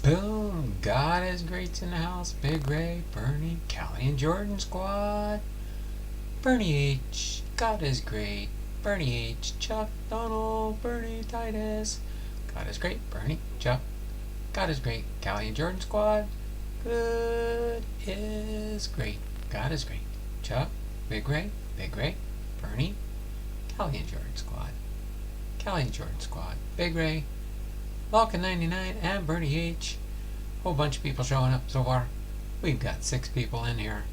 Boom! God is great's in the house. Big Ray, Bernie, Callie, and Jordan squad. Bernie H. God is great. Bernie H. Chuck, Donald, Bernie, Titus. God is great. Bernie, Chuck. God is great. Callie and Jordan squad. Good is great. God is great. Chuck, Big Ray, Bernie, Callie and Jordan squad. Callie and Jordan squad. Big Ray, Vulcan 99, and Bernie H. Whole bunch of people showing up so far. We've got 6 people in here.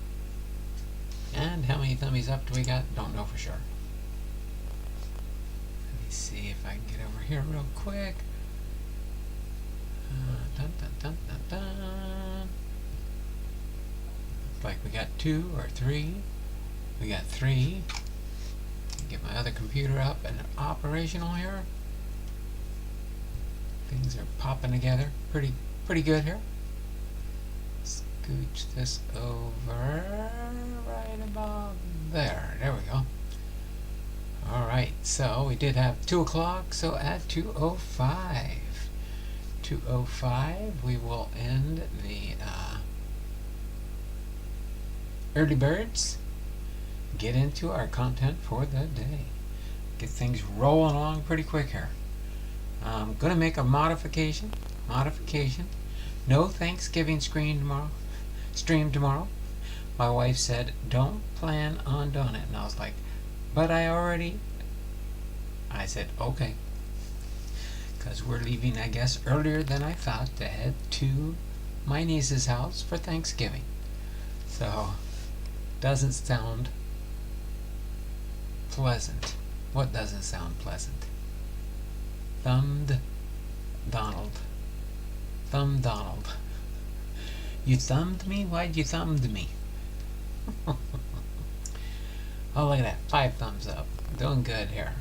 And how many thummies up do we got? Don't know for sure. Let me see if I can get over here real quick. Dun, dun, dun, dun, dun. Looks like we got 2 or 3. We got 3. Get my other computer up and operational here. Things are popping together pretty good here. Scooch this over right about there. There we go. Alright, so we did have 2 o'clock, so at 2:05 we will end the early birds, get into our content for the day, get things rolling along pretty quick here. I'm going to make a modification. No Thanksgiving stream tomorrow. My wife said, don't plan on doing it. And I was like, but I said, okay. Because we're leaving, I guess, earlier than I thought to head to my niece's house for Thanksgiving. So, doesn't sound pleasant. What doesn't sound pleasant? Thumb Donald. You thumbed me? Why'd you thumb me? Oh, look at that. 5 thumbs up. Doing good here.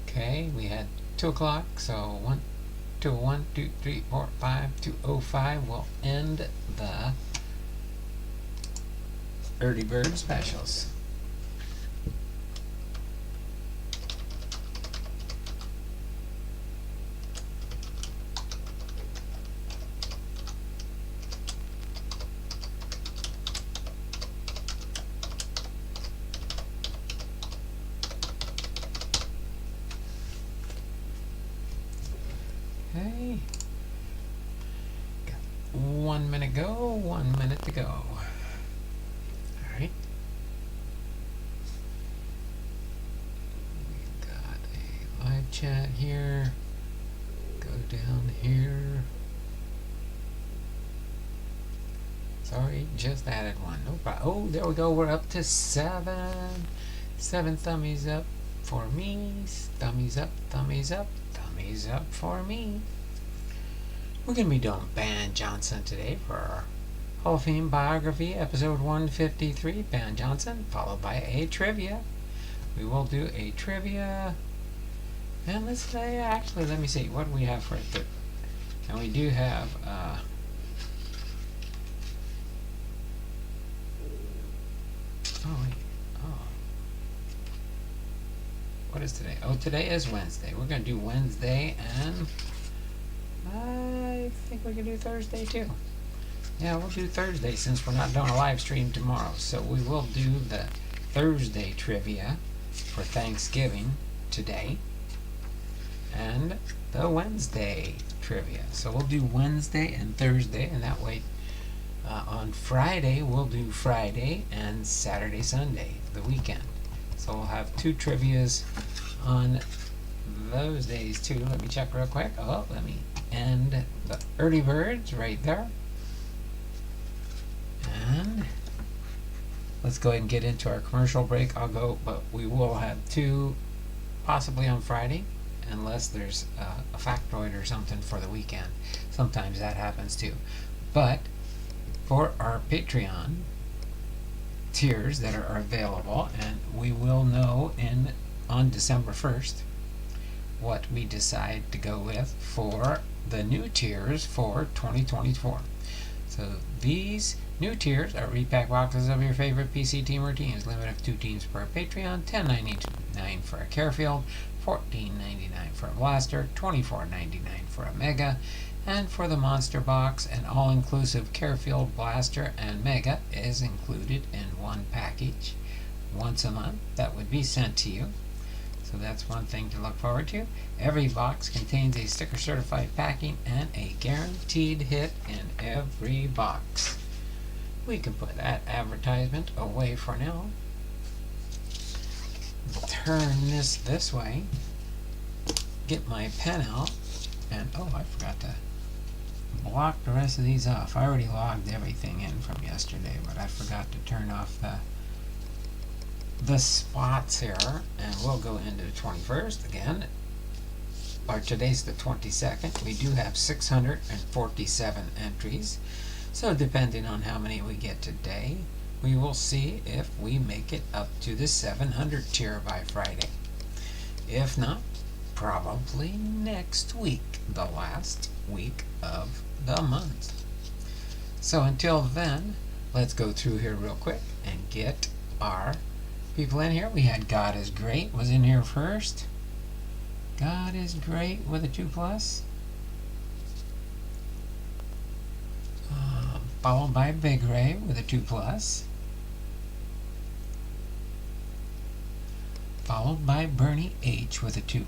Okay, we had 2 o'clock, so 1, 2, 3, 4, 5, 2:05 will end the early bird specials. Okay, got 1 minute go, 1 minute to go. Alright, we've got a live chat here. Go down here. Sorry, just added one. No problem. Oh, there we go. We're up to 7. 7 thummies up for me. Thummies up for me. We're going to be doing Ban Johnson today for our HOF Biography, episode 153, Ban Johnson, followed by a trivia. We will do a trivia. And let's say, actually, let me see, what do we have for it? And we do have, what is today? Oh, today is Wednesday. We're going to do Wednesday, and I think we can do Thursday too. Yeah, we'll do Thursday since we're not doing a live stream tomorrow. So we will do the Thursday trivia for Thanksgiving today, and the Wednesday trivia. So we'll do Wednesday and Thursday, and that way on Friday we'll do Friday and Saturday, Sunday, the weekend. So we'll have 2 trivias on those days too. Let me check real quick. Oh, let me end the early birds right there. And let's go ahead and get into our commercial break. I'll go, but we will have 2 possibly on Friday, unless there's a factoid or something for the weekend. Sometimes that happens too. But for our Patreon tiers that are available, and we will know on December 1st what we decide to go with for the new tiers for 2024. So these new tiers are repack boxes of your favorite PC team or teams, limit of 2 teams per Patreon, $10.99 for a Carefield, $14.99 for a blaster, $24.99 for a mega, and for the monster box, an all-inclusive Carefield blaster and mega is included in one package once a month that would be sent to you. So that's one thing to look forward to. Every box contains a sticker certified packing and a guaranteed hit in every box. We can put that advertisement away for now. Turn this way. Get my pen out. And oh, I forgot to block the rest of these off. I already logged everything in from yesterday, but I forgot to turn off the spots here, and we'll go into the 21st again, or today's the 22nd. We do have 647 entries, so depending on how many we get today, we will see if we make it up to the 700 tier by Friday. If not, probably next week, the last week of the month. So until then, let's go through here real quick and get our people in here. We had God is Great was in here first. God is Great with a 2+. Followed by Big Ray with a 2+. Followed by Bernie H with a 2+.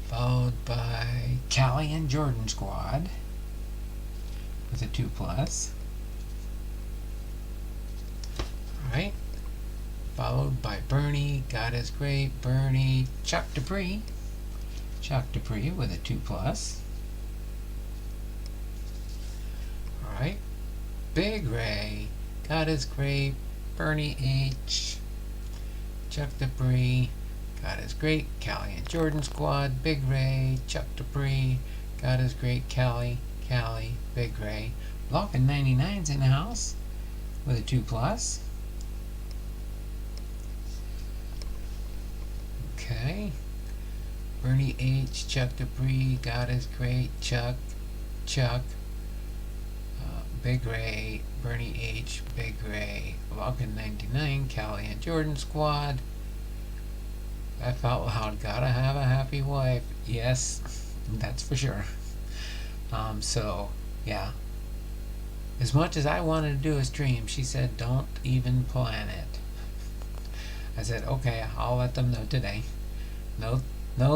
Followed by Callie and Jordan Squad with a 2+. Alright. Followed by Bernie, God is Great, Bernie, Chuck Dupree. Chuck Dupree with a 2+. Alright. Big Ray, God is Great, Bernie H, Chuck Dupree, God is Great, Callie and Jordan Squad, Big Ray, Chuck Dupree, God is Great, Callie, Big Ray. Blocking 99's in the house with a 2+. Okay. Bernie H, Chuck Dupree, God is Great, Chuck, Big Ray, Bernie H, Big Ray, Logan 99, Callie and Jordan Squad. Laugh out loud, gotta have a happy wife. Yes, that's for sure. So, yeah. As much as I wanted to do a stream, she said, don't even plan it. I said, okay, I'll let them know today. No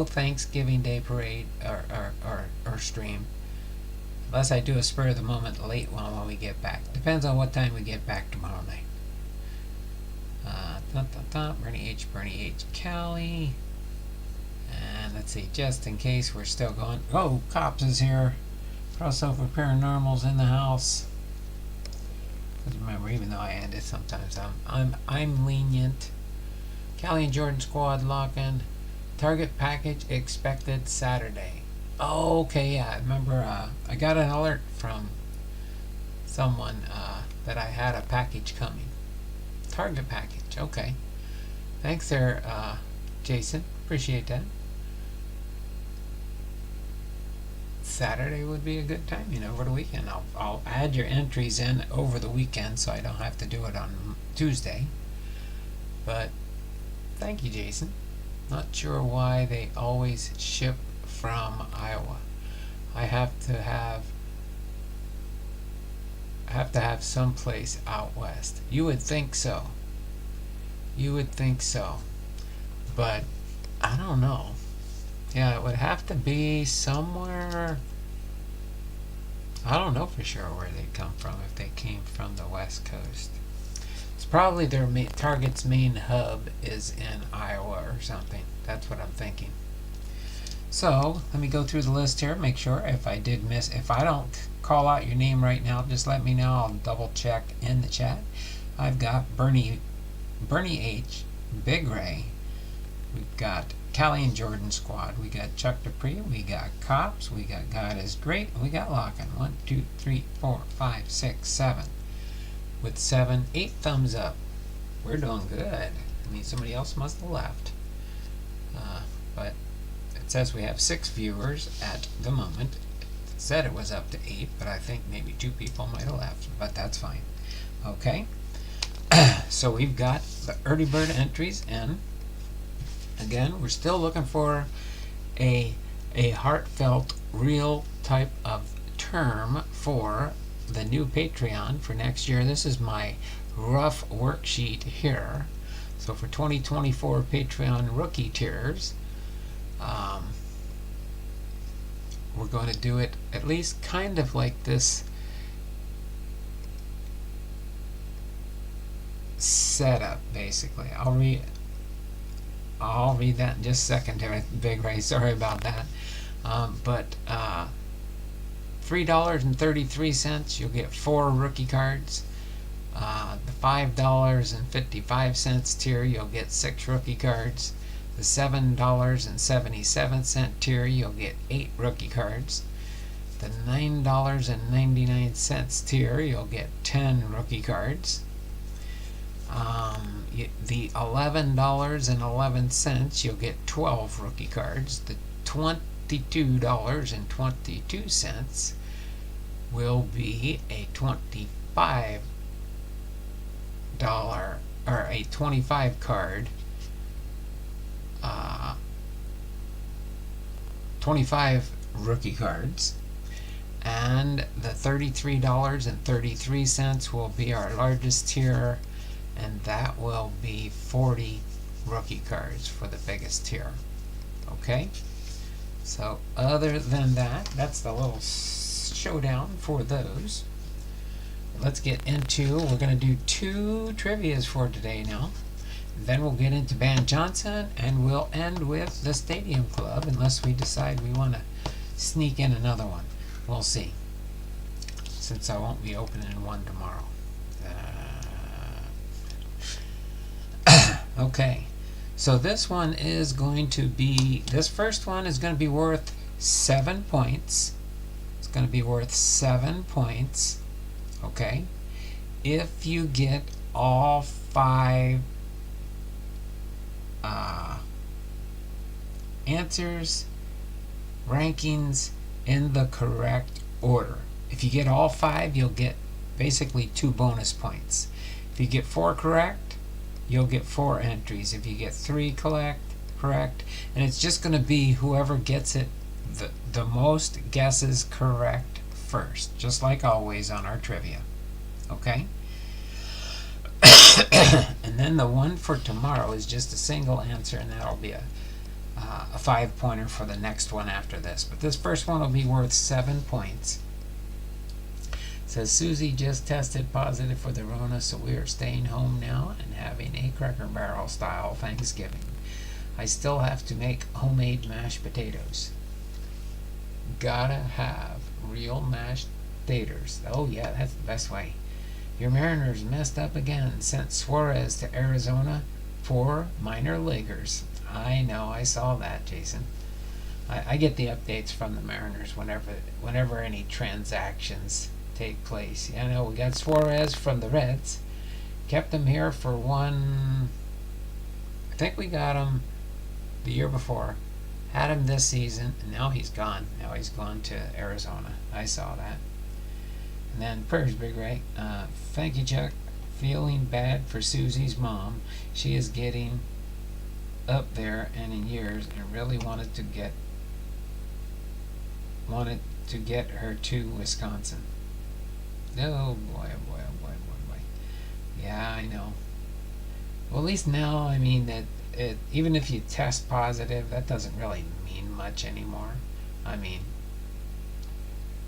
Thanksgiving Day parade or stream. Unless I do a spur of the moment late one when we get back. Depends on what time we get back tomorrow night. Bernie H, Callie. And let's see, just in case we're still going. Oh, Cops is here. Crossover Paranormal's in the house. Because remember, even though I end it sometimes, I'm lenient. Callie and Jordan Squad lock-in. Target package expected Saturday. Oh, okay, yeah. I remember I got an alert from someone that I had a package coming. Target package, okay. Thanks there, Jason. Appreciate that. Saturday would be a good time, over the weekend. I'll add your entries in over the weekend so I don't have to do it on Tuesday. But thank you, Jason. Not sure why they always ship from Iowa. I have to have someplace out west. You would think so. But I don't know. Yeah, it would have to be somewhere. I don't know for sure where they come from, if they came from the West Coast. It's probably their Target's main hub is in Iowa or something. That's what I'm thinking. So let me go through the list here, make sure if I did miss. If I don't call out your name right now, just let me know. I'll double check in the chat. I've got Bernie H, Big Ray. We've got Callie and Jordan Squad. We got Chuck Dupree. We got Cops. We got God is Great. We got Lockin'. 1, 2, 3, 4, 5, 6, 7. With 7, 8 thumbs up. We're doing good. I mean, somebody else must have left. But it says we have 6 viewers at the moment. It said it was up to 8, but I think maybe 2 people might have left. But that's fine. Okay. So we've got the early bird entries in. Again, we're still looking for a heartfelt, real type of term for the new Patreon for next year. This is my rough worksheet here. So for 2024 Patreon rookie tiers, we're going to do it at least kind of like this setup, basically. I'll read that in just a second here, Big Ray. Sorry about that. But $3.33, you'll get 4 rookie cards. The $5.55 tier, you'll get 6 rookie cards. The $7.77 tier, you'll get 8 rookie cards. The $9.99 tier, you'll get 10 rookie cards. The $11.11, you'll get 12 rookie cards. The $22.22 will be a $25 or a 25 card, 25 rookie cards. And the $33.33 will be our largest tier, and that will be 40 rookie cards for the biggest tier. Okay? So other than that, that's the little showdown for those. Let's get into, we're going to do 2 trivias for today now. Then we'll get into Van Johnson, and we'll end with the Stadium Club, unless we decide we want to sneak in another one. We'll see, since I won't be opening one tomorrow. Okay, so this one is going to be, this first one is going to be worth 7 points. It's going to be worth 7 points. Okay, if you get all 5 answers, rankings in the correct order. If you get all 5, you'll get basically 2 bonus points. If you get 4 correct, you'll get 4 entries. If you get 3 correct, and it's just going to be whoever gets it the most guesses correct first, just like always on our trivia. Okay? And then the one for tomorrow is just a single answer, and that'll be a 5-pointer for the next one after this. But this first one will be worth 7 points. It says, Susie just tested positive for the Rona, so we are staying home now and having a Cracker Barrel style Thanksgiving. I still have to make homemade mashed potatoes. Gotta have real mashed taters. Oh yeah, that's the best way. Your Mariners messed up again. Sent Suarez to Arizona for minor leaguers. I know, I saw that, Jason. I get the updates from the Mariners whenever any transactions take place. I know we got Suarez from the Reds. Kept him here for one. I think we got him the year before. Had him this season, and now he's gone. Now he's gone to Arizona. I saw that. And then prayers, Big Ray. Thank you, Chuck. Feeling bad for Susie's mom. She is getting up there and in years, and really wanted to get her to Wisconsin. Oh boy, oh boy, oh boy, oh boy. Yeah, I know. Well, at least now, I mean, that even if you test positive, that doesn't really mean much anymore. I mean,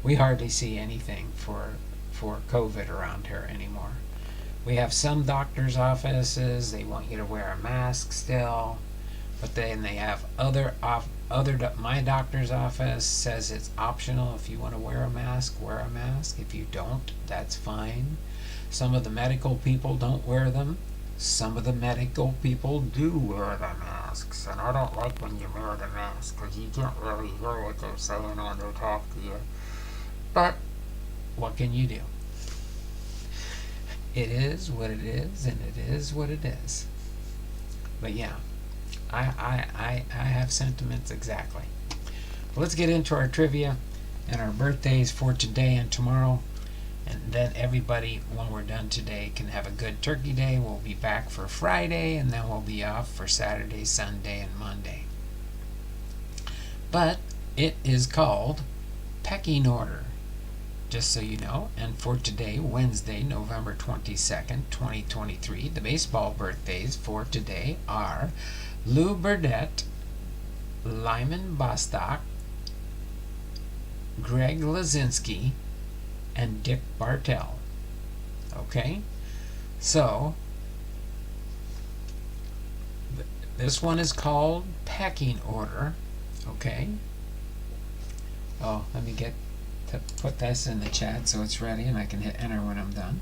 we hardly see anything for COVID around here anymore. We have some doctors' offices, they want you to wear a mask still, but then they have my doctor's office says it's optional. If you want to wear a mask, wear a mask. If you don't, that's fine. Some of the medical people don't wear them. Some of the medical people do wear the masks, and I don't like when you wear the mask because you can't really hear what they're saying when they talk to you. But what can you do? It is what it is, and it is what it is. But yeah, I have sentiments exactly. Well, let's get into our trivia and our birthdays for today and tomorrow. And then everybody, when we're done today, can have a good turkey day. We'll be back for Friday, and then we'll be off for Saturday, Sunday, and Monday. But it is called pecking order, just so you know. And for today, Wednesday, November 22nd, 2023, the baseball birthdays for today are Lou Burdett, Lyman Bostock, Greg Lazinski, and Dick Bartell. Okay? So, this one is called pecking order. Okay? Oh, let me get to put this in the chat so it's ready and I can hit enter when I'm done.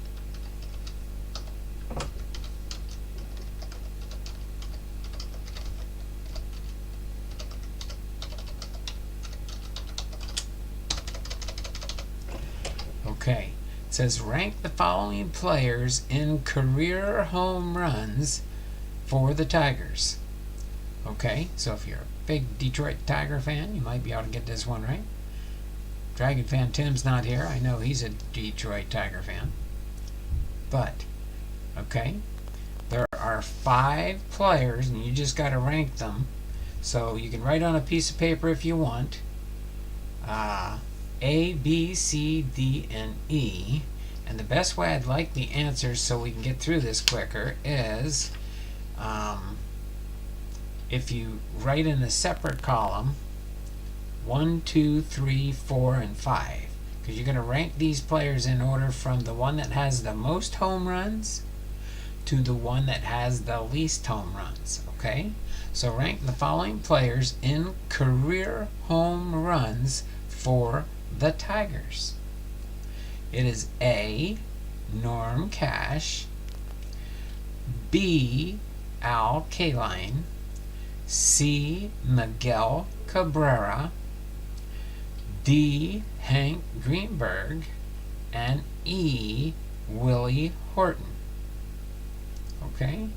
Okay, it says rank the following players in career home runs for the Tigers. Okay, so if you're a big Detroit Tiger fan, you might be able to get this one right. Dragon fan Tim's not here. I know he's a Detroit Tiger fan. But, okay, there are 5 players and you just got to rank them. So you can write on a piece of paper if you want. A, B, C, D, and E. And the best way I'd like the answers so we can get through this quicker is if you write in a separate column 1, 2, 3, 4, and 5. Because you're going to rank these players in order from the one that has the most home runs to the one that has the least home runs. Okay? So rank the following players in career home runs for the Tigers. It is A, Norm Cash, B, Al Kaline, C, Miguel Cabrera, D, Hank Greenberg, and E, Willie Horton. Okay?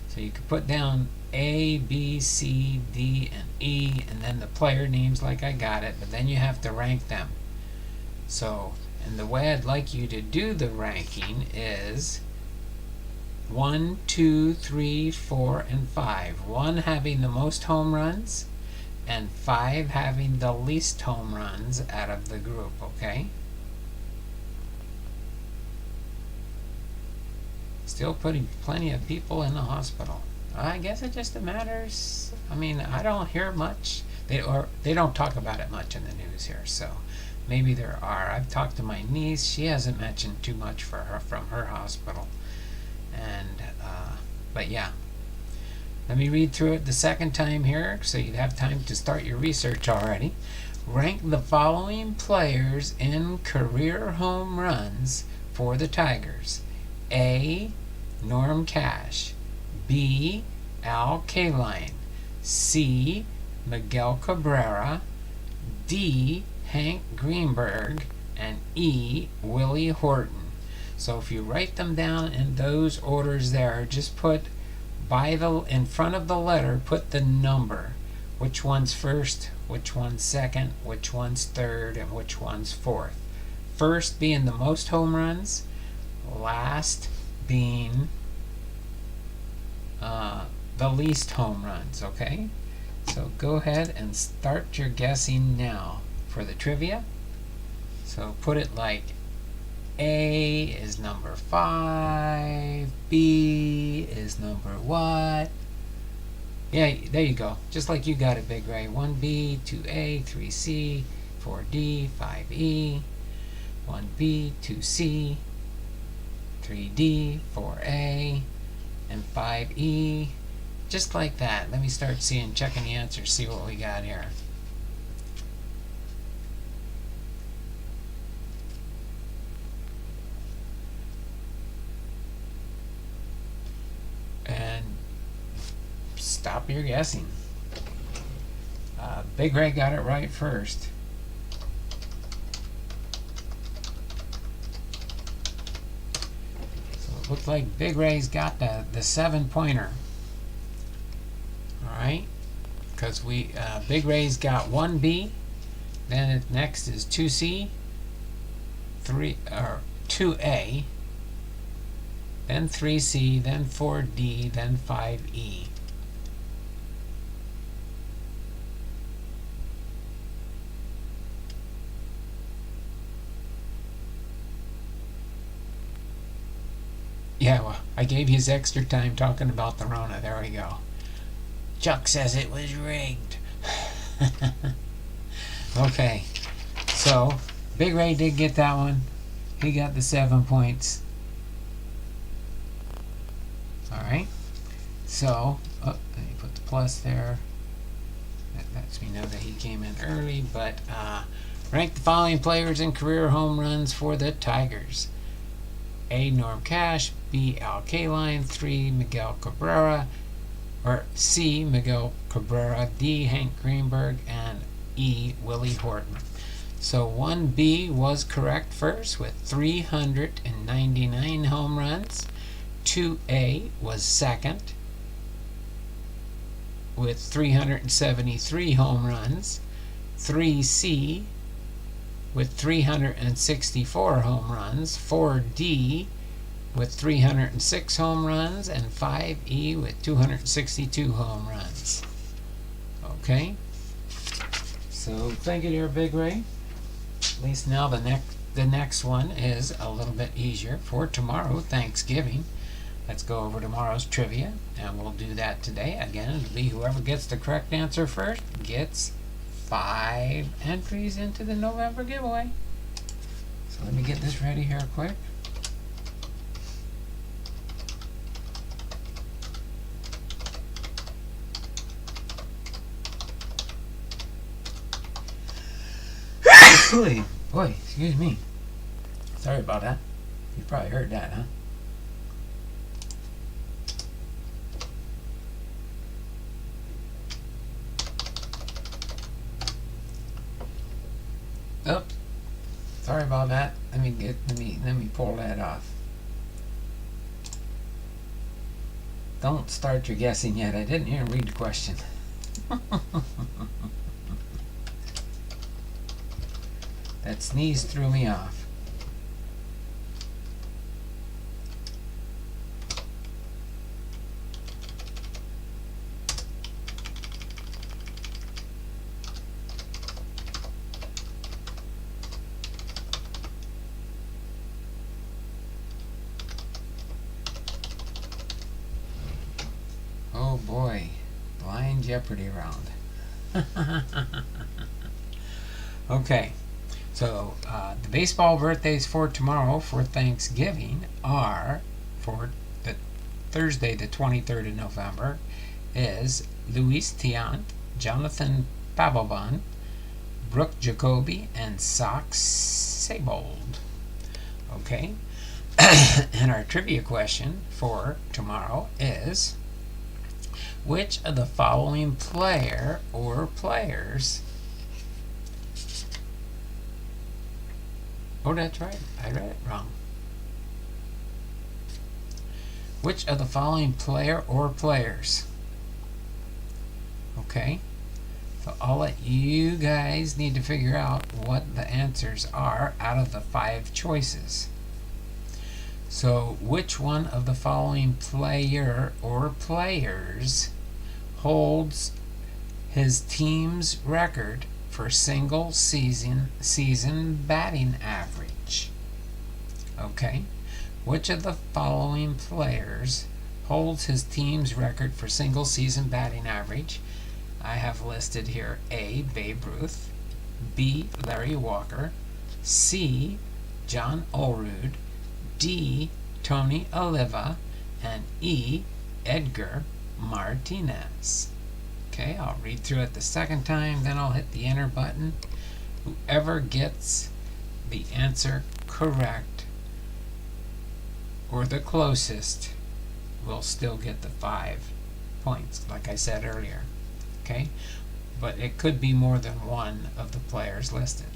So you could put down A, B, C, D, and E, and then the player names like I got it, but then you have to rank them. So, and the way I'd like you to do the ranking is 1, 2, 3, 4, and 5. 1 having the most home runs, and 5 having the least home runs out of the group, okay? Still putting plenty of people in the hospital. I guess it just matters. I mean, I don't hear much. They don't talk about it much in the news here, so maybe there are. I've talked to my niece. She hasn't mentioned too much for her from her hospital. And but yeah, let me read through it the second time here so you'd have time to start your research already. Rank the following players in career home runs for the Tigers. A, Norm Cash, B, Al Kaline, C, Miguel Cabrera, D, Hank Greenberg, and E, Willie Horton. So if you write them down in those orders there, just put in front of the letter, put the number. Which one's first, which one's second, which one's third, and which one's fourth. First being the most home runs, last being the least home runs, okay? So go ahead and start your guessing now for the trivia. So put it like A is number 5, B is number what? Yeah, there you go. Just like you got it, Big Ray. 1B, 2A, 3C, 4D, 5E, 1B, 2C, 3D, 4A, and 5E. Just like that. Let me start checking the answers, see what we got here. And stop your guessing. Big Ray got it right first. So it looks like Big Ray's got the 7-pointer. Alright? Because Big Ray's got 1B, then next is 2C, 2 2A, then 3C, then 4D, then 5E. Yeah, well, I gave you extra time talking about the Rona. There we go. Chuck says it was rigged. Okay, so Big Ray did get that one. He got the 7 points. Alright, so, let me put the plus there. That lets me know that he came in early, but rank the following players in career home runs for the Tigers. A. Norm Cash, B. Al Kaline, 3. Miguel Cabrera, or C. Miguel Cabrera, D. Hank Greenberg, and E. Willie Horton. So 1B was correct first with 399 home runs. 2A was second with 373 home runs. 3C with 364 home runs, 4D with 306 home runs, and 5E with 262 home runs. Okay, so thank you, dear Big Ray. At least now the next one is a little bit easier for tomorrow, Thanksgiving. Let's go over tomorrow's trivia, and we'll do that today. Again, it'll be whoever gets the correct answer first gets 5 entries into the November giveaway. So let me get this ready here quick. Boy, excuse me. Sorry about that. You probably heard that, huh? Oh, sorry about that. Let me pull that off. Don't start your guessing yet. I didn't even read the question. That sneeze threw me off. Oh boy, Blind Jeopardy round. Okay, so the baseball birthdays for tomorrow for Thanksgiving are, for the Thursday the 23rd of November, is Luis Tiant, Jonathan Papelbon, Brooke Jacoby, and Sox Sebold. Okay, and our trivia question for tomorrow is, which of the following player or players... Oh, that's right. I read it wrong. Which of the following player or players? Okay. So I'll let you guys need to figure out what the answers are out of the 5 choices. So, which one of the following player or players holds his team's record for single season batting average? Okay, which of the following players holds his team's record for single season batting average? I have listed here A. Babe Ruth, B. Larry Walker, C. John Olerud, D. Tony Oliva, and E. Edgar Martinez. Okay, I'll read through it the second time, then I'll hit the enter button. Whoever gets the answer correct or the closest will still get the 5 points, like I said earlier. Okay, but it could be more than one of the players listed.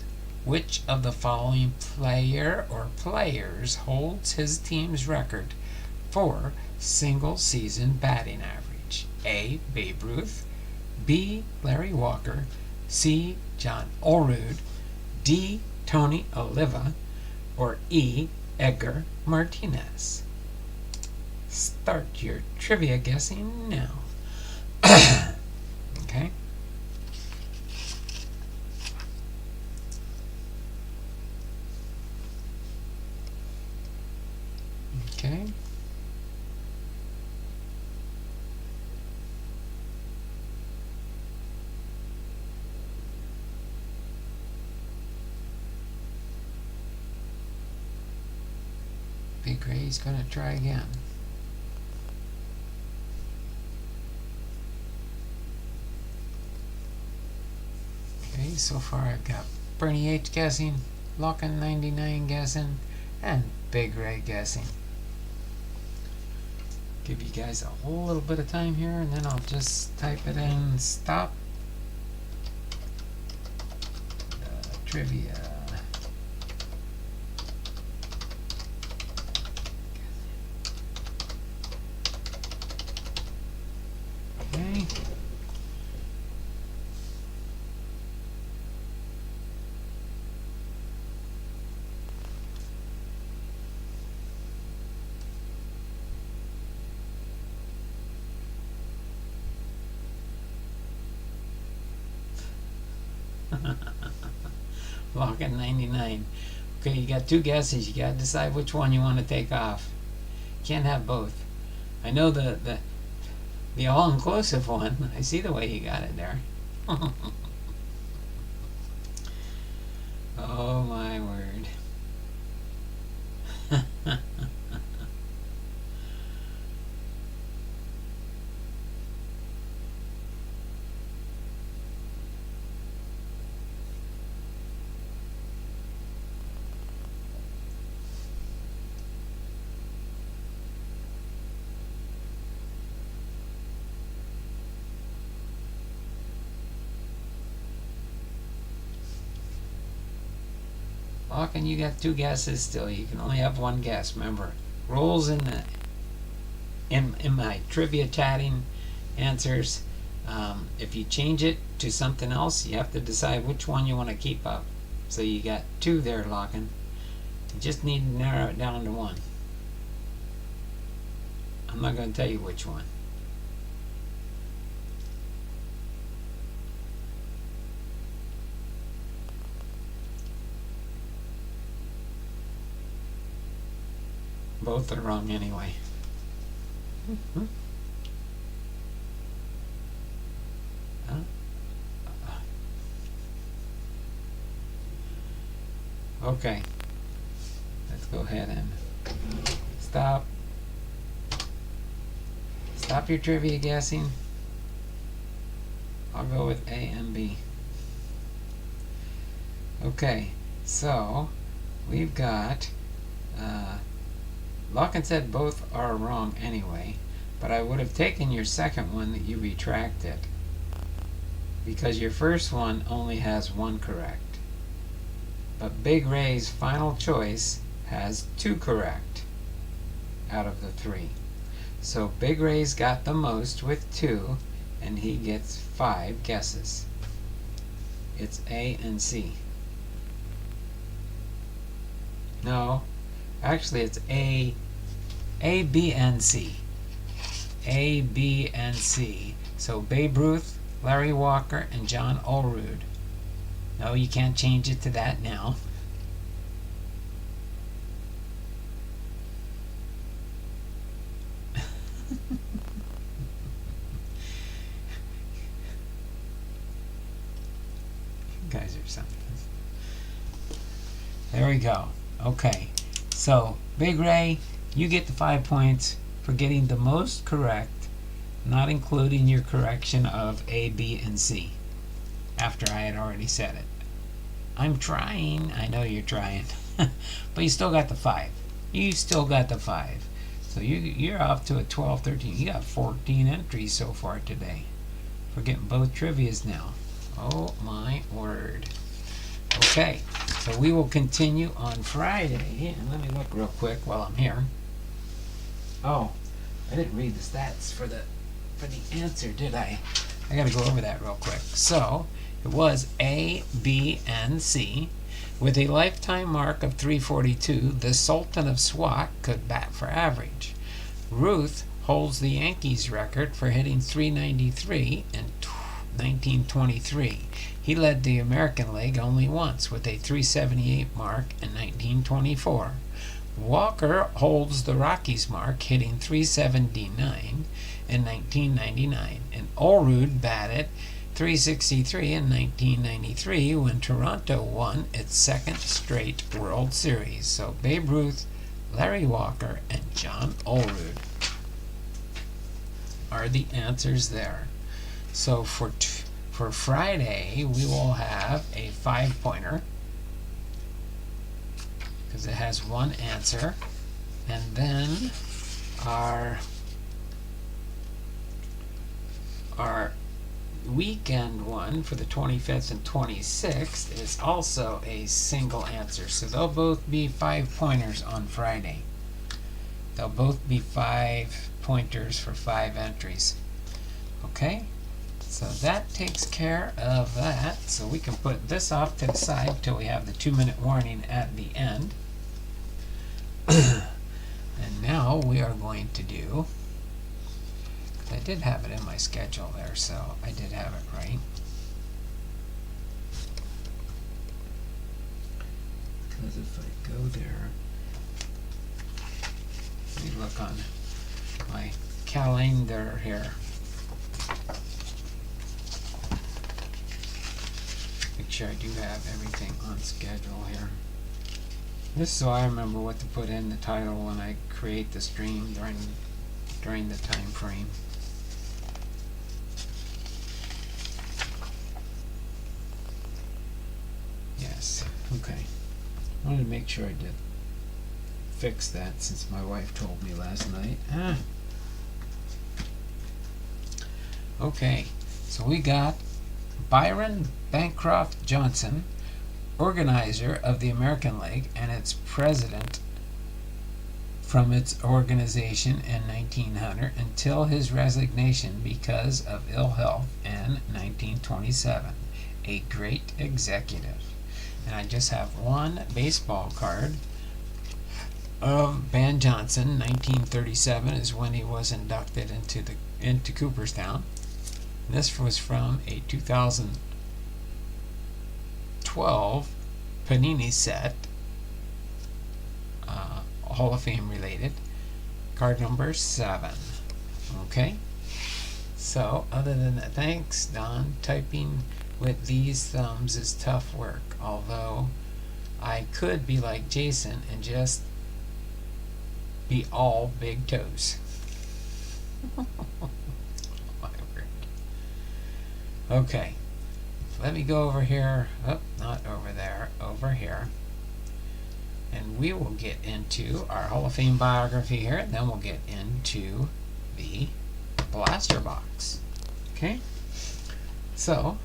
Which of the following player or players holds his team's record for single season batting average? A. Babe Ruth, B. Larry Walker, C. John Olerud, D. Tony Oliva, or E. Edgar Martinez. Start your trivia guessing now. Okay. Okay. Big Ray's gonna try again. Okay, so far I've got Bernie H guessing, Lockin 99 guessing, and Big Ray guessing. Give you guys a whole little bit of time here, and then I'll just type it in. Stop trivia. Okay. Lockin 99. Okay, you got two guesses. You got to decide which one you want to take off. Can't have both. I know the all-inclusive one. I see the way you got it there. Oh my word. Lockin, you got two guesses still. You can only have one guess. Remember, rules in my trivia chatting answers. If you change it to something else, you have to decide which one you want to keep up. So you got two there, Lockin. You just need to narrow it down to one. I'm not going to tell you which one. Both are wrong anyway. Okay. Let's go ahead and stop your trivia guessing. I'll go with A and B. Okay, so we've got Lockin said both are wrong anyway, but I would have taken your second one that you retracted, because your first one only has one correct. But Big Ray's final choice has two correct out of the three. So Big Ray's got the most with two, and he gets 5 guesses. It's A and C. No, actually it's A, B, and C. A, B, and C. So Babe Ruth, Larry Walker, and John Olerud. No, you can't change it to that now. You guys are something. There we go. Okay. So, Big Ray, you get the 5 points for getting the most correct, not including your correction of A, B, and C, after I had already said it. I'm trying. I know you're trying. But you still got the 5. You still got the 5. So you're off to a 12, 13. You got 14 entries so far today. We're getting both trivias now. Oh my word. Okay, so we will continue on Friday. And let me look real quick while I'm here. Oh, I didn't read the stats for the answer, did I? I gotta go over that real quick. So it was A, B, and C. With a lifetime mark of 342, the Sultan of Swat could bat for average. Ruth holds the Yankees record for hitting 393 in 1923. He led the American League only once with a 378 mark in 1924. Walker holds the Rockies mark, hitting 379 in 1999, and Olerud batted 363 in 1993 when Toronto won its second straight World Series. So Babe Ruth, Larry Walker, and John Olerud are the answers there. So for Friday, we will have a 5-pointer because it has one answer, and then our weekend one for the 25th and 26th is also a single answer. So they'll both be 5-pointers on Friday. They'll both be 5-pointers for 5 entries. Okay? So that takes care of that. So we can put this off to the side till we have the 2-minute warning at the end. And now we are going to do, I did have it in my schedule there, so I did have it right. Because if I go there, let me look on my calendar here. Make sure I do have everything on schedule here. This is so I remember what to put in the title when I create the stream during the time frame. Yes, okay. I wanted to make sure I did fix that since my wife told me last night. Okay, so we got Byron Bancroft Johnson, organizer of the American League and its president from its organization in 1900 until his resignation because of ill health in 1927. A great executive. And I just have one baseball card of Ban Johnson. 1937 is when he was inducted into Cooperstown. This was from a 2012 Panini set, Hall of Fame related, card number 7. Okay, so other than that, thanks Don. Typing with these thumbs is tough work, although I could be like Jason and just be all big toes. Okay, let me go over here. Oh, not over there, over here. And we will get into our Hall of Fame biography here, and then we'll get into the blaster box. Okay? So,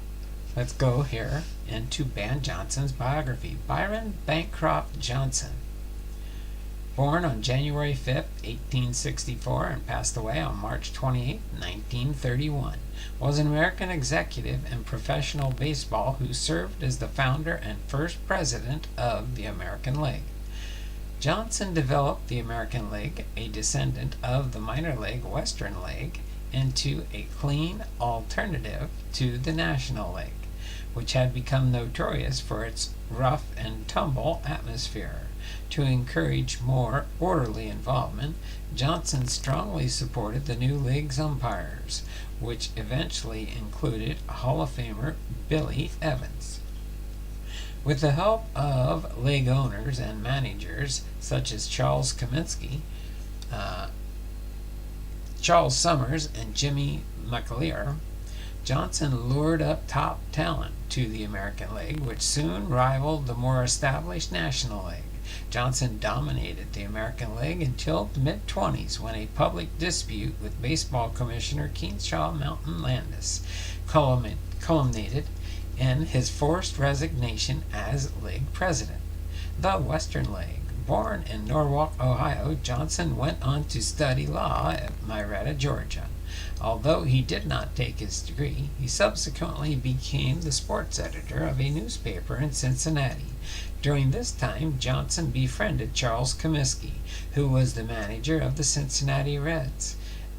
let's go here into Ban Johnson's biography. Byron Bancroft Johnson. Born on January 5th, 1864, and passed away on March 28, 1931, was an American executive in professional baseball who served as the founder and first president of the American League. Johnson developed the American League, a descendant of the minor league Western League, into a clean alternative to the National League, which had become notorious for its rough and tumble atmosphere. To encourage more orderly involvement, Johnson strongly supported the new league's umpires, which eventually included Hall of Famer Billy Evans. With the help of league owners and managers such as Charles Kaminsky, Charles Summers, and Jimmy McAleer, Johnson lured up top talent to the American League, which soon rivaled the more established National League. Johnson dominated the American League until the mid-20s, when a public dispute with baseball commissioner Keenshaw Mountain Landis culminated in his forced resignation as league president. The Western League. Born in Norwalk, Ohio, Johnson went on to study law at Marietta, Georgia. Although he did not take his degree, he subsequently became the sports editor of a newspaper in Cincinnati. During this time, Johnson befriended Charles Comiskey, who was the manager of the Cincinnati Reds.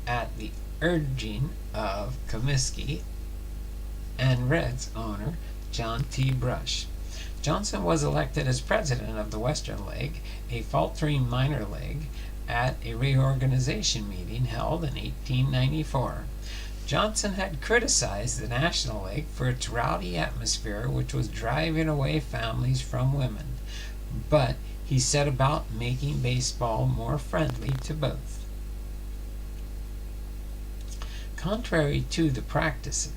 At the urging of Comiskey and Reds owner John T. Brush, Johnson was elected as president of the Western League, a faltering minor league, at a reorganization meeting held in 1894. Johnson had criticized the National League for its rowdy atmosphere, which was driving away families from women, but he set about making baseball more friendly to both. Contrary to the practice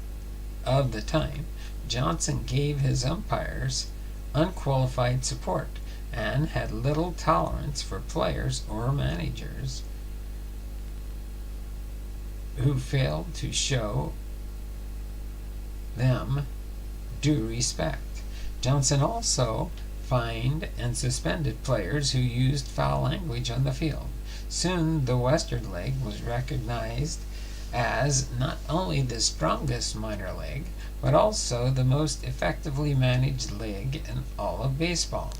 of the time, Johnson gave his umpires unqualified support and had little tolerance for players or managers who failed to show them due respect. Johnson also fined and suspended players who used foul language on the field. Soon the Western League was recognized as not only the strongest minor league, but also the most effectively managed league in all of baseball.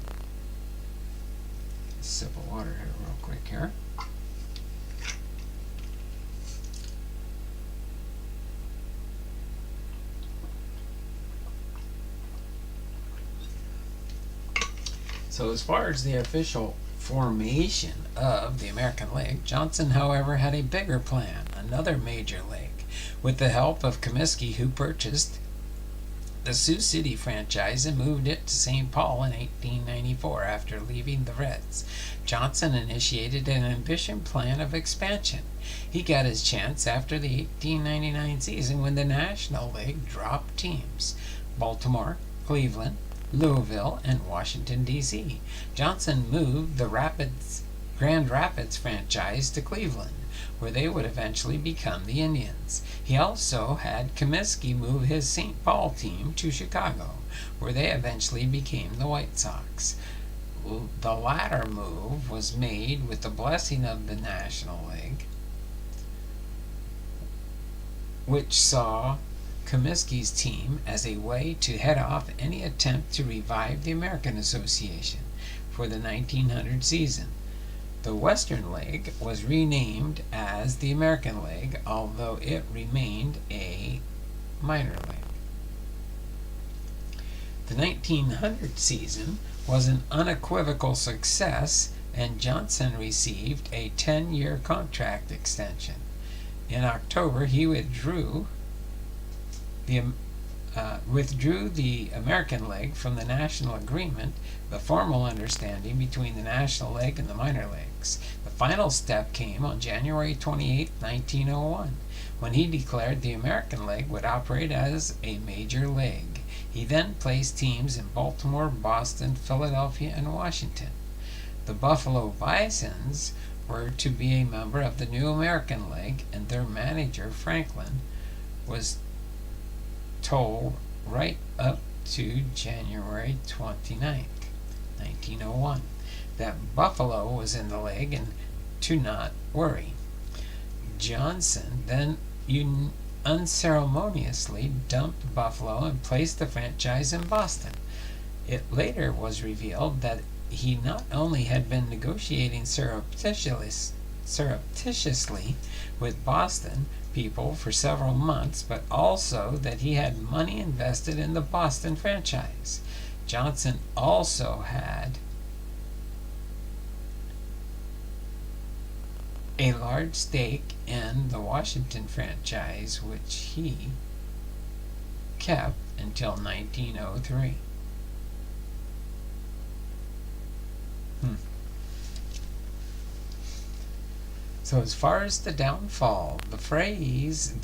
Sip of water here real quick here. So as far as the official formation of the American League, Johnson, however, had a bigger plan, another major league, with the help of Comiskey, who purchased the Sioux City franchise and moved it to St. Paul in 1894 after leaving the Reds. Johnson initiated an ambitious plan of expansion. He got his chance after the 1899 season when the National League dropped teams: Baltimore, Cleveland, Louisville, and Washington, D.C. Johnson moved the Grand Rapids franchise to Cleveland, where they would eventually become the Indians. He also had Comiskey move his St. Paul team to Chicago, where they eventually became the White Sox. The latter move was made with the blessing of the National League, which saw Comiskey's team as a way to head off any attempt to revive the American Association for the 1900 season. The Western League was renamed as the American League, although it remained a minor league. The 1900 season was an unequivocal success, and Johnson received a 10-year contract extension. In October, he withdrew the American League from the national agreement, the formal understanding between the National League and the minor leagues. The final step came on January 28, 1901, when he declared the American League would operate as a major league. He then placed teams in Baltimore, Boston, Philadelphia, and Washington. The Buffalo Bisons were to be a member of the new American League, and their manager, Franklin, was told right up to January 29th, 1901, that Buffalo was in the league and to not worry. Johnson then unceremoniously dumped Buffalo and placed the franchise in Boston. It later was revealed that he not only had been negotiating surreptitiously with Boston people for several months, but also that he had money invested in the Boston franchise. Johnson also had a large stake in the Washington franchise, which he kept until 1903. So as far as the downfall, the Frazee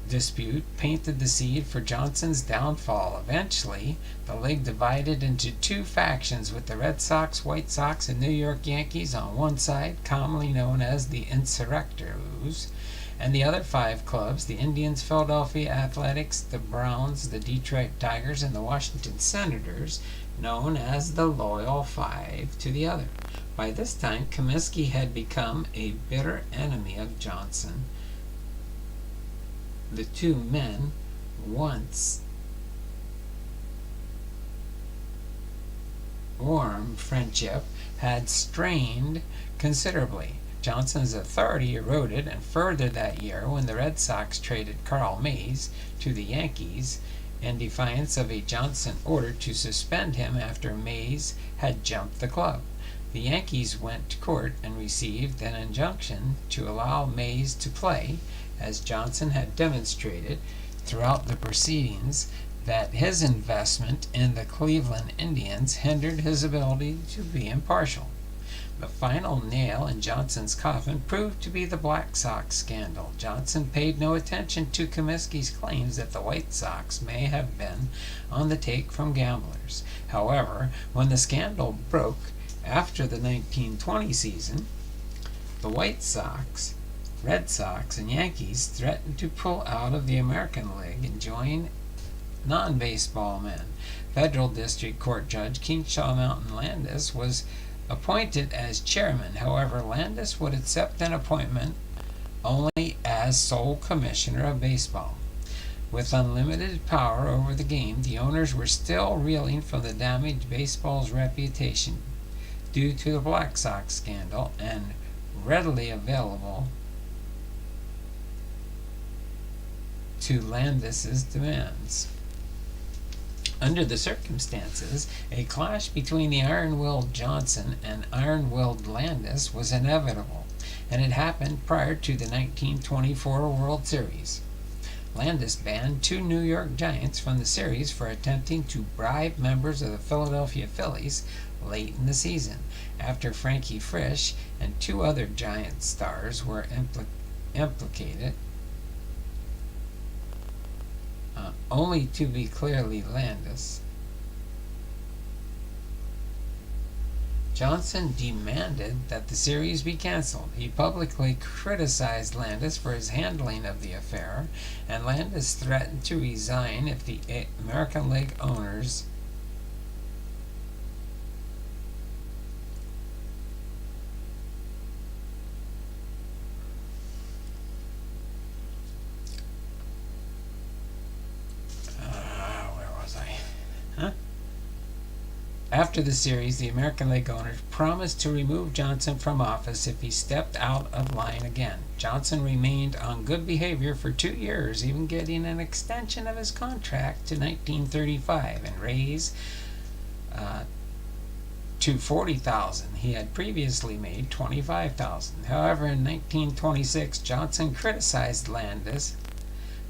dispute painted the seed for Johnson's downfall. Eventually, the league divided into two factions, with the Red Sox, White Sox, and New York Yankees on one side, commonly known as the Insurrectors, and the other five clubs, the Indians, Philadelphia Athletics, the Browns, the Detroit Tigers, and the Washington Senators, known as the Loyal Five to the other. By this time, Comiskey had become a bitter enemy of Johnson. The two men, once warm friendship, had strained considerably. Johnson's authority eroded, and further that year when the Red Sox traded Carl Mays to the Yankees in defiance of a Johnson order to suspend him after Mays had jumped the club. The Yankees went to court and received an injunction to allow Mays to play, as Johnson had demonstrated throughout the proceedings that his investment in the Cleveland Indians hindered his ability to be impartial. The final nail in Johnson's coffin proved to be the Black Sox scandal. Johnson paid no attention to Comiskey's claims that the White Sox may have been on the take from gamblers. However, when the scandal broke after the 1920 season, the White Sox, Red Sox, and Yankees threatened to pull out of the American League and join non-baseball men. Federal District Court Judge Keenshaw Mountain Landis was appointed as chairman. However, Landis would accept an appointment only as sole commissioner of baseball. With unlimited power over the game, the owners were still reeling from the damage baseball's reputation due to the Black Sox scandal and readily available to Landis's demands. Under the circumstances, a clash between the iron-willed Johnson and iron-willed Landis was inevitable, and it happened prior to the 1924 World Series. Landis banned two New York Giants from the series for attempting to bribe members of the Philadelphia Phillies late in the season, after Frankie Frisch and two other Giant stars were implicated, only to be clearly Landis. Johnson demanded that the series be canceled. He publicly criticized Landis for his handling of the affair, and Landis threatened to resign if the American League owners After the series, the American League owners promised to remove Johnson from office if he stepped out of line again. Johnson remained on good behavior for 2 years, even getting an extension of his contract to 1935 and raise to $40,000. He had previously made $25,000. However, in 1926, Johnson criticized Landis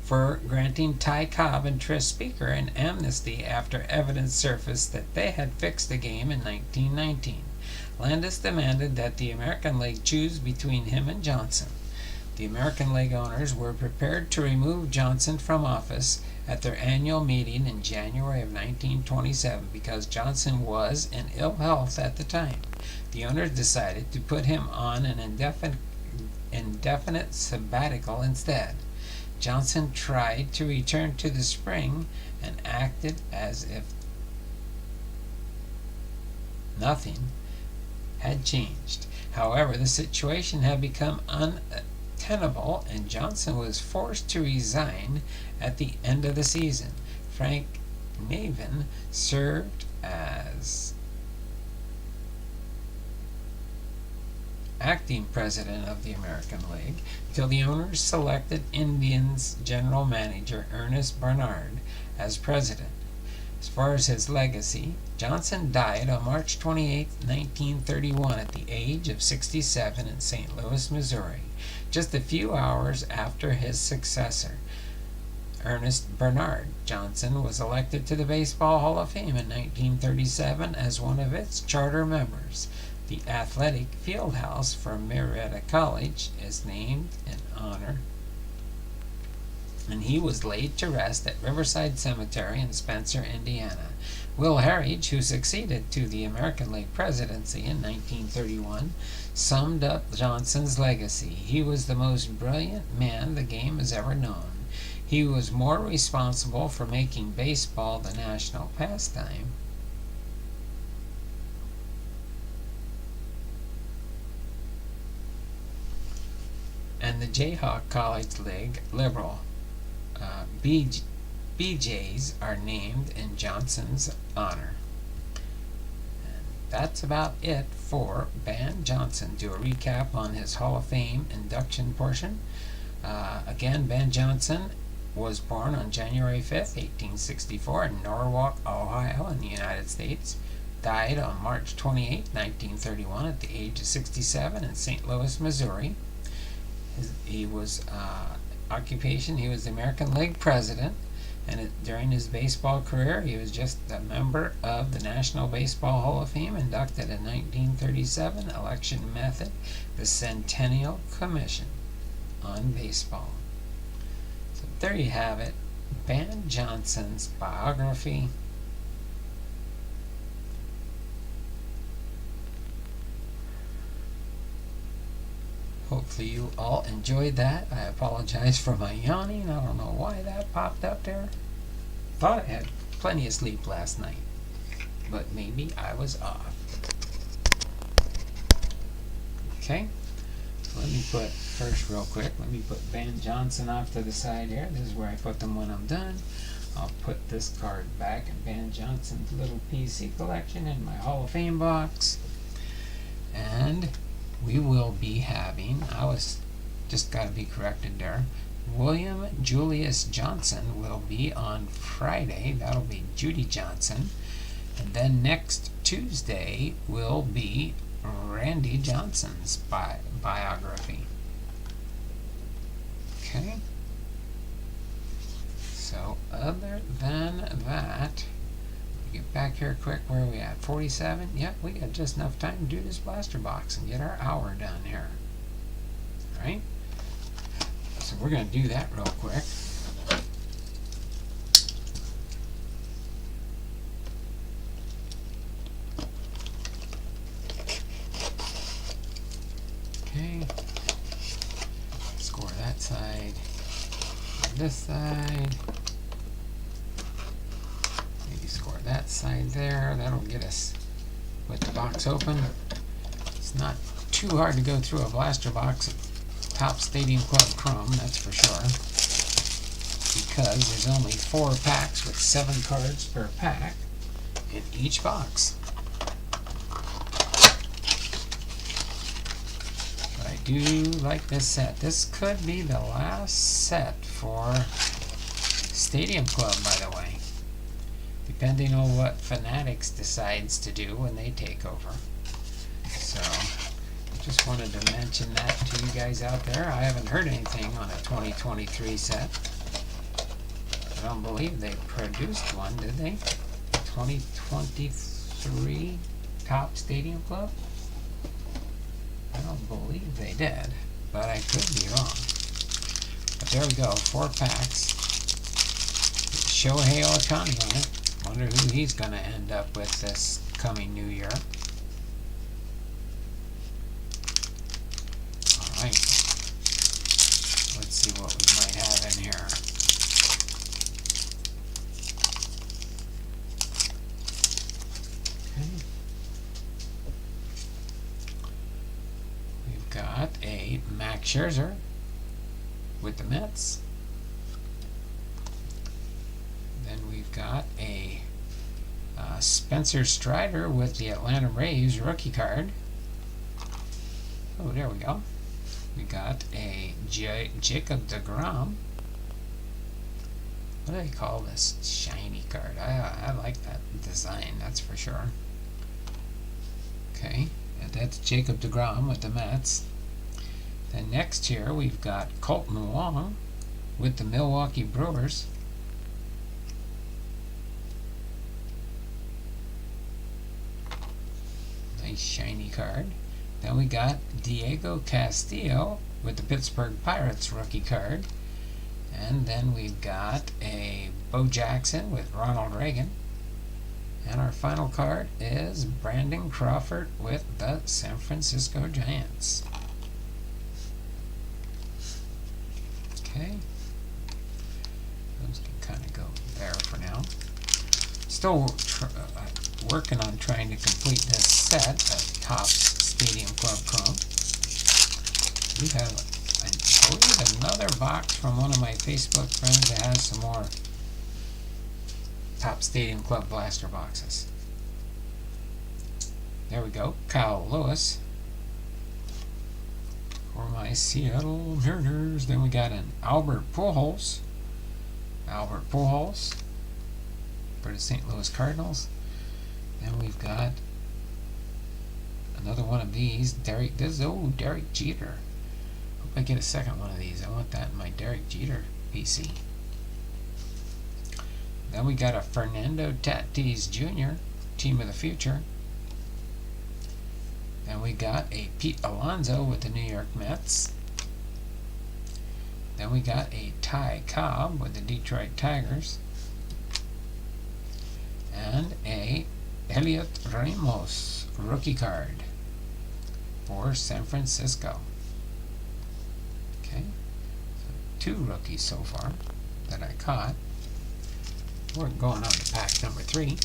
for granting Ty Cobb and Tris Speaker an amnesty after evidence surfaced that they had fixed the game in 1919. Landis demanded that the American League choose between him and Johnson. The American League owners were prepared to remove Johnson from office at their annual meeting in January of 1927 because Johnson was in ill health at the time. The owners decided to put him on an indefinite sabbatical instead. Johnson tried to return to the spring and acted as if nothing had changed. However, the situation had become untenable, and Johnson was forced to resign at the end of the season. Frank Navin served as acting president of the American League till the owners selected Indians general manager Ernest Barnard as president. As far as his legacy, Johnson died on March 28, 1931 at the age of 67 in St. Louis, Missouri, just a few hours after his successor, Ernest Barnard. Johnson was elected to the Baseball Hall of Fame in 1937 as one of its charter members. The athletic field house for Marietta College is named in honor, and he was laid to rest at Riverside Cemetery in Spencer, Indiana. Will Harridge, who succeeded to the American League presidency in 1931, summed up Johnson's legacy. He was the most brilliant man the game has ever known. He was more responsible for making baseball the national pastime and the Jayhawk College League Liberal BJs are named in Johnson's honor. And that's about it for Van Johnson. Do a recap on his Hall of Fame induction portion. Again, Van Johnson was born on January 5th, 1864 in Norwalk, Ohio in the United States. Died on March 28, 1931 at the age of 67 in St. Louis, Missouri. He was occupation, he was the American League president, and during his baseball career he was just a member of the National Baseball Hall of Fame, inducted in 1937, election method, the Centennial Commission on Baseball. So there you have it, Van Johnson's biography. Hopefully you all enjoyed that. I apologize for my yawning. I don't know why that popped up there. Thought I had plenty of sleep last night, but maybe I was off. Okay, so let me put, first real quick, let me put Van Johnson off to the side here. This is where I put them when I'm done. I'll put this card back in Van Johnson's little PC collection in my Hall of Fame box. And we will be having, I was just got to be corrected there, William Julius Johnson will be on Friday. That'll be Judy Johnson. And then next Tuesday will be Randy Johnson's biography. Okay. So other than that, get back here quick. Where are we at? 47? Yep, we got just enough time to do this blaster box and get our hour done here. Alright? So we're going to do that real quick. Okay. Score that side. This side. That side there, that'll get us with the box open. It's not too hard to go through a blaster box of Top Stadium Club Chrome, that's for sure, because there's only 4 packs with 7 cards per pack in each box. But I do like this set. This could be the last set for Stadium Club, by the way, depending on what Fanatics decides to do when they take over. So, just wanted to mention that to you guys out there. I haven't heard anything on a 2023 set. I don't believe they produced one, did they? 2023 Top Stadium Club? I don't believe they did, but I could be wrong. But there we go, 4 packs. Shohei Ohtani on it. Wonder who he's going to end up with this coming new year. Alright. Let's see what we might have in here. Okay. We've got a Max Scherzer with the Mets. Then we've got a Spencer Strider with the Atlanta Braves rookie card. Oh, there we go. We got a Jacob deGrom. What do they call this shiny card? I like that design, that's for sure. Okay, and that's Jacob deGrom with the Mets. Then next here we've got Colton Wong with the Milwaukee Brewers. Nice shiny card. Then we got Diego Castillo with the Pittsburgh Pirates rookie card. And then we've got a Bo Jackson with Ronald Reagan. And our final card is Brandon Crawford with the San Francisco Giants. Okay. Those can kind of go there for now. Still working on trying to complete this set of Topps Stadium Club Chrome. We have a believe another box from one of my Facebook friends that has some more Top Stadium Club Blaster boxes. There we go, Kyle Lewis for my Seattle Mariners. Then we got an Albert Pujols for the St. Louis Cardinals. Then we've got another one of these, Derek Jeter. Hope I get a second one of these. I want that in my Derek Jeter PC. Then we got a Fernando Tatis Jr., Team of the Future. Then we got a Pete Alonso with the New York Mets. Then we got a Ty Cobb with the Detroit Tigers. And a Elliot Ramos rookie card for San Francisco. Okay, so 2 rookies so far that I caught. We're going on to pack number 3.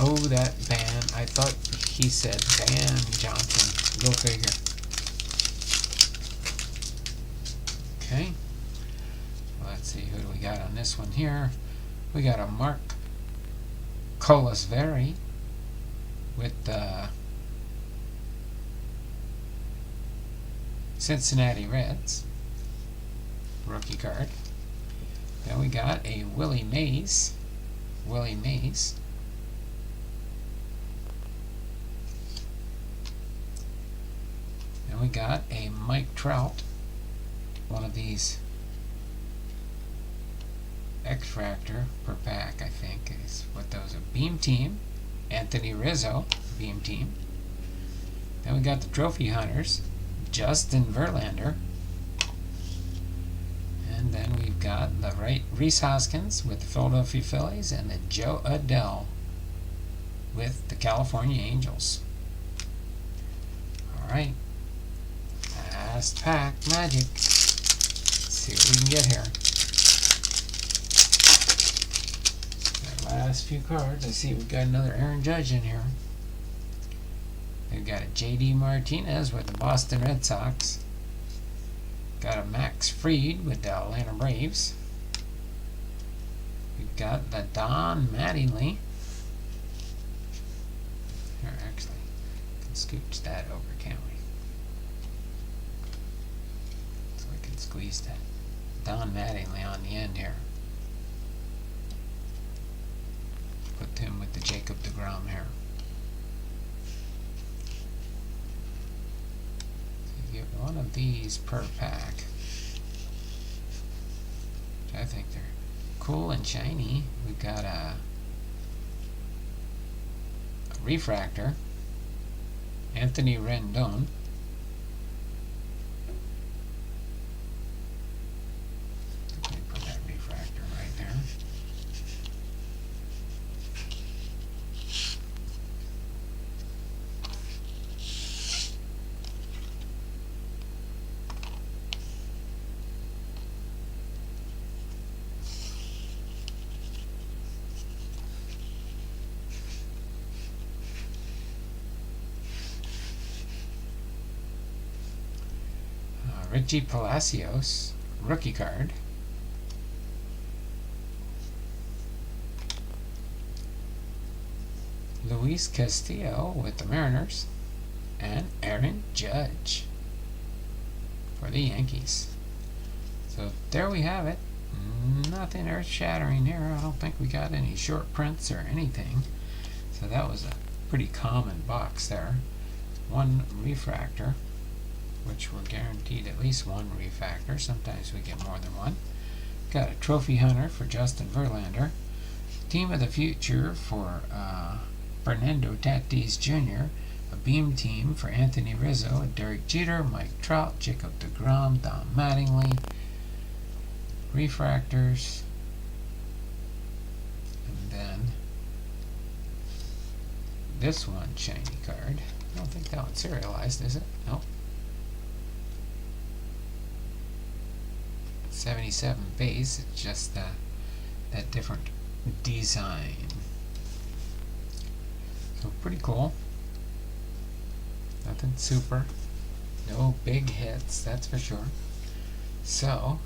Oh, that Van. I thought he said Van Johnson. Go figure. Okay. Let's see, who do we got on this one here? We got a Mark Colasveri with the Cincinnati Reds rookie card. Then we got a Willie Mays. Then we got a Mike Trout, one of these X-Fractor per pack, I think is what those are. Beam Team, Anthony Rizzo, Beam Team. Then we got the Trophy Hunters, Justin Verlander. And then we've got the Rhys Hoskins with the Philadelphia Phillies and the Joe Adell with the California Angels. Alright. Last pack magic. Let's see what we can get here. The last few cards. I see we've got another Aaron Judge in here. We've got a J.D. Martinez with the Boston Red Sox. Got a Max Fried with the Atlanta Braves. We've got the Don Mattingly. Here, actually, we can scooch that over, can't we? So we can squeeze that Don Mattingly on the end here. Put him with the Jacob deGrom here. Get one of these per pack. I think they're cool and shiny. We've got a refractor, Anthony Rendon. Let me put that refractor right there. Richie Palacios, rookie card. Luis Castillo with the Mariners. And Aaron Judge for the Yankees. So there we have it. Nothing earth-shattering here. I don't think we got any short prints or anything. So that was a pretty common box there. One refractor, which we're guaranteed at least one refractor. Sometimes we get more than one. Got a Trophy Hunter for Justin Verlander. Team of the Future for Fernando Tatis Jr. A Beam Team for Anthony Rizzo, Derek Jeter, Mike Trout, Jacob deGrom, Don Mattingly. Refractors. And then this one shiny card. I don't think that one's serialized, is it? Nope. 77 base, it's just that different design. So pretty cool. Nothing super. No big hits, that's for sure. So,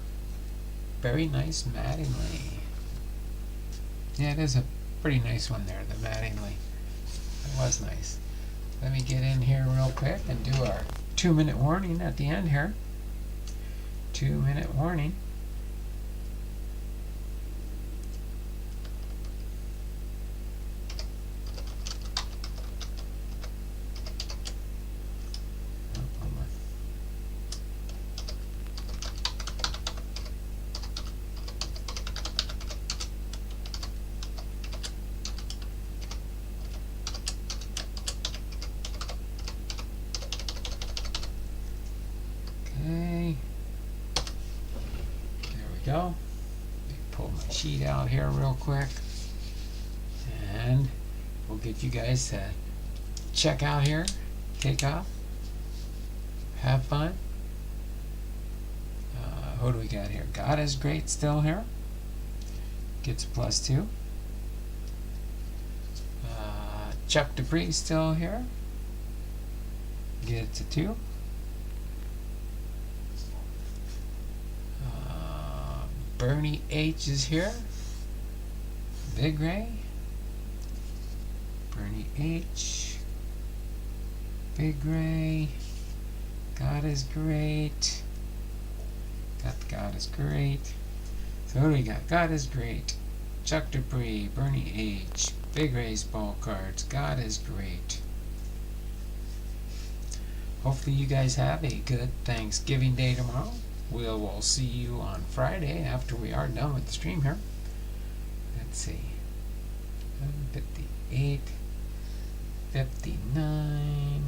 very nice Mattingly. Yeah, it is a pretty nice one there, the Mattingly. It was nice. Let me get in here real quick and do our 2-minute warning at the end here. 2-minute warning. Okay, there we go. Let me pull my sheet out here real quick, and we'll get you guys to check out here, take off, have fun. Who do we got here? God is Great still here. Gets a +2. Chuck Dupree still here. Gets a 2. Bernie H is here. Big Ray. Bernie H. Big Ray. God is Great. Got the God is Great. So what do we got? God is Great. Chuck Dupree. Bernie H. Big Ray's ball cards. God is Great. Hopefully you guys have a good Thanksgiving Day tomorrow. We'll see you on Friday after we are done with the stream here. Let's see. 58, 59.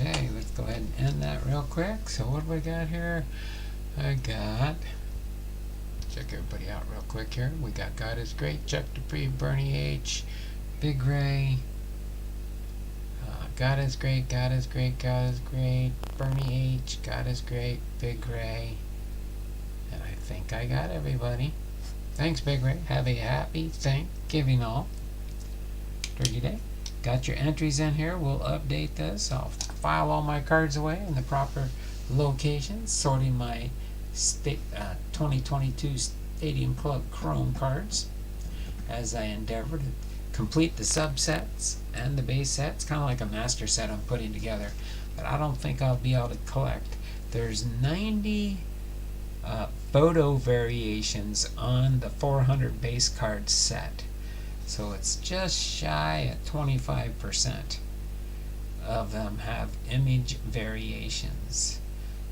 Okay, let's go ahead and end that real quick. So what do we got here? I got, check everybody out real quick here. We got God is Great, Chuck Dupree, Bernie H, Big Ray, God is Great, God is Great, God is Great, Bernie H, God is Great, Big Ray, and I think I got everybody. Thanks, Big Ray. Have a happy Thanksgiving all. Turkey Day. Got your entries in here. We'll update this. I'll file all my cards away in the proper locations, sorting my 2022 Stadium Club Chrome cards as I endeavor to complete the subsets and the base sets. Kind of like a master set I'm putting together, but I don't think I'll be able to collect. There's 90 photo variations on the 400 base card set. So it's just shy at 25% of them have image variations.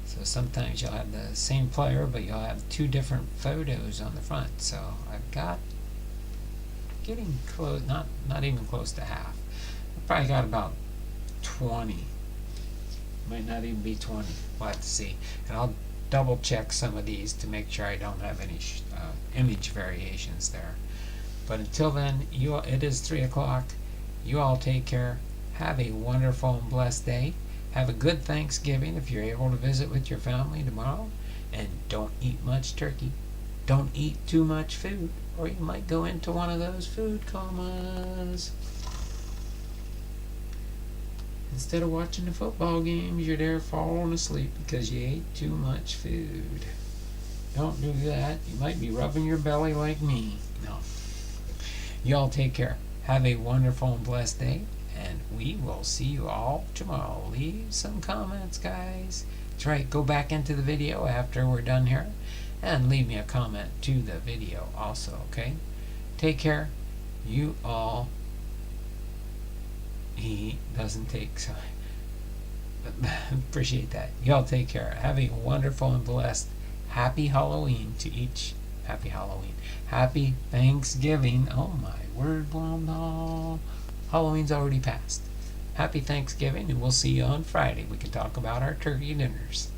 So sometimes you'll have the same player, but you'll have 2 different photos on the front. So I've got getting close, not even close to half. I've probably got about 20. Might not even be 20. We'll have to see. And I'll double check some of these to make sure I don't have any image variations there. But until then, it is 3 o'clock. You all take care. Have a wonderful and blessed day. Have a good Thanksgiving if you're able to visit with your family tomorrow. And don't eat much turkey. Don't eat too much food, or you might go into one of those food comas. Instead of watching the football games, you're there falling asleep because you ate too much food. Don't do that. You might be rubbing your belly like me. No. Y'all take care. Have a wonderful and blessed day, and we will see you all tomorrow. Leave some comments, guys. That's right. Go back into the video after we're done here and leave me a comment to the video also, okay? Take care. You all he doesn't take. So appreciate that. Y'all take care. Have a wonderful and blessed happy Halloween to each. Happy Halloween. Happy Thanksgiving. Oh my word, well, no. Halloween's already passed. Happy Thanksgiving, and we'll see you on Friday. We can talk about our turkey dinners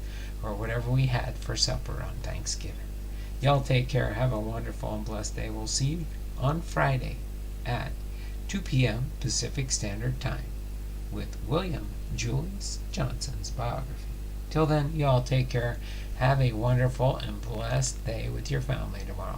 or whatever we had for supper on Thanksgiving. Y'all take care. Have a wonderful and blessed day. We'll see you on Friday at 2 p.m. Pacific Standard Time with William Julius Johnson's biography. Till then, y'all take care. Have a wonderful and blessed day with your family tomorrow.